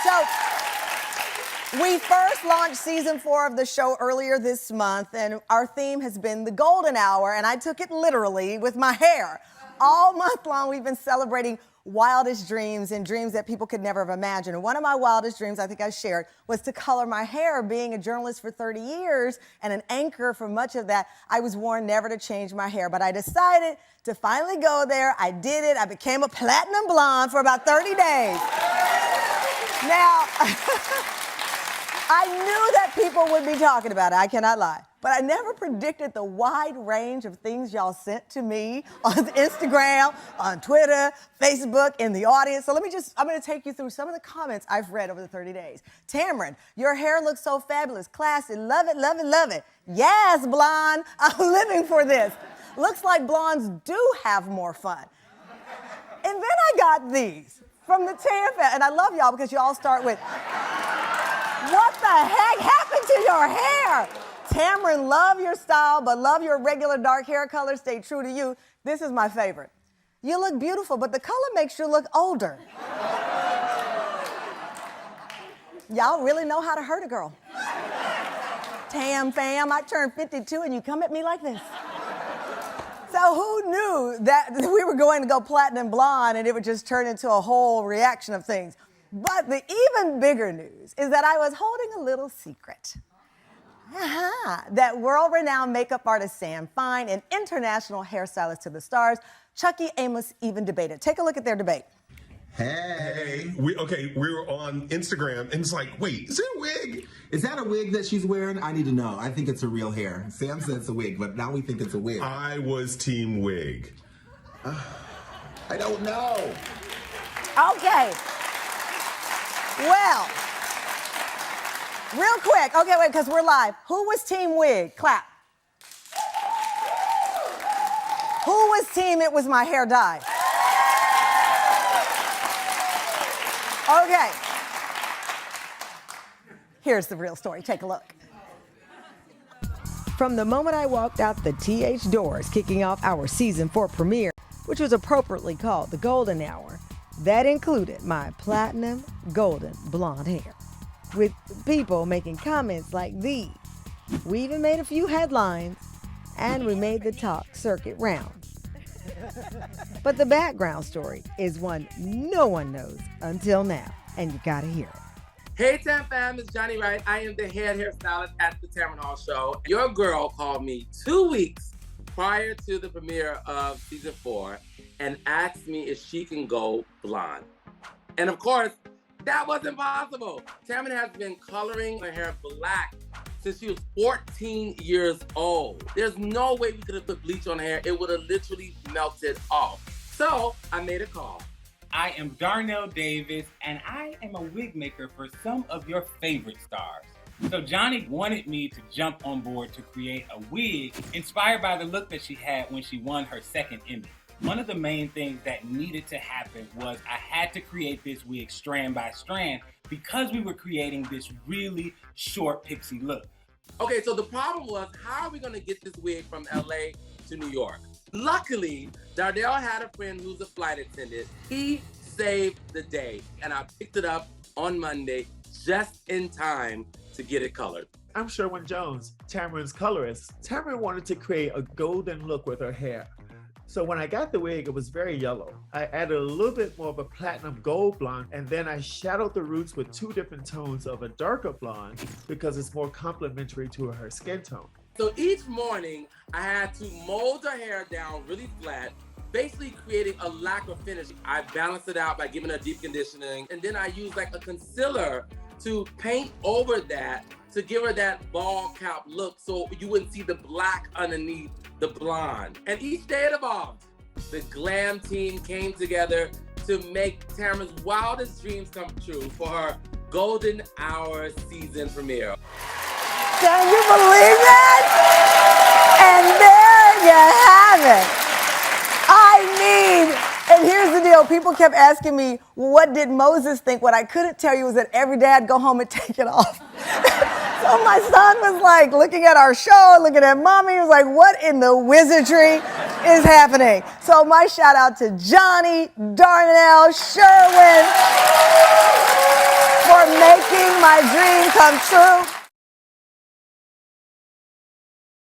So we first launched season 4 of the show earlier this month, and our theme has been the golden hour, and I took it literally with my hair. All month long, we've been celebrating wildest dreams and dreams that people could never have imagined. And one of my wildest dreams, I think I shared, was to color my hair. Being a journalist for 30 years and an anchor for much of that, I was warned never to change my hair. But I decided to finally go there. I did it. I became a platinum blonde for about 30 days. Now, I knew that people would be talking about it, I cannot lie. But I never predicted the wide range of things y'all sent to me on Instagram, on Twitter, Facebook, in the audience. So I'm gonna take you through some of the comments I've read over the 30 days. Tamron, your hair looks so fabulous, classy, love it, love it, love it. Yes, blonde, I'm living for this. Looks like blondes do have more fun. And then I got these from the TFL, and I love y'all because you all start with, what the heck happened to your hair? Tamron, love your style, but love your regular dark hair color. Stay true to you. This is my favorite. You look beautiful, but the color makes you look older. Y'all really know how to hurt a girl. Tam fam, I turned 52 and you come at me like this. So who knew that we were going to go platinum blonde and it would just turn into a whole reaction of things? But the even bigger news is that I was holding a little secret. That world-renowned makeup artist Sam Fine and international hairstylist to the stars, Chucky Amos, even debated. Take a look at their debate. Hey. We were on Instagram, and it's like, wait, is it a wig? Is that a wig that she's wearing? I need to know. I think it's a real hair. Sam said it's a wig, but now we think it's a wig. I was team wig. I don't know. Okay. Well, real quick. Okay, wait, because we're live. Who was team wig? Clap. Who was team it was my hair dye? Okay. Here's the real story. Take a look. From the moment I walked out the TH doors, kicking off our season 4 premiere, which was appropriately called the Golden Hour, that included my platinum golden blonde hair, with people making comments like these. We even made a few headlines, and we made the talk circuit rounds. But the background story is one no one knows until now, and you gotta hear it. Hey Tam fam, it's Johnny Wright. I am the head hairstylist at the Tamron Hall show. Your girl called me 2 weeks prior to the premiere of season 4 and asked me if she can go blonde. And of course, that wasn't possible. Tamron has been coloring her hair black since she was 14 years old. There's no way we could have put bleach on her hair. It would have literally melted off. So I made a call. I am Darnell Davis, and I am a wig maker for some of your favorite stars. So Johnny wanted me to jump on board to create a wig inspired by the look that she had when she won her second Emmy. One of the main things that needed to happen was I had to create this wig strand by strand because we were creating this really short pixie look. Okay, so the problem was, how are we gonna get this wig from LA to New York? Luckily, Darnell had a friend who's a flight attendant. He saved the day, and I picked it up on Monday just in time to get it colored. I'm Sherwin Jones, Tamron's colorist. Tamron wanted to create a golden look with her hair. So when I got the wig, it was very yellow. I added a little bit more of a platinum gold blonde, and then I shadowed the roots with 2 different tones of a darker blonde because it's more complementary to her skin tone. So each morning, I had to mold her hair down really flat, basically creating a lacquer finish. I balanced it out by giving her deep conditioning, and then I used like a concealer to paint over that to give her that ball cap look so you wouldn't see the black underneath the blonde. And each day it evolved. The glam team came together to make Tamron's wildest dreams come true for her Golden Hour season premiere. Can you believe that? And there you have it. And here's the deal. People kept asking me, what did Moses think? What I couldn't tell you was that every day I'd go home and take it off. So my son was like looking at our show, looking at mommy. He was like, what in the wizardry is happening? So my shout out to Johnny, Darnell, Sherwin for my dream come true.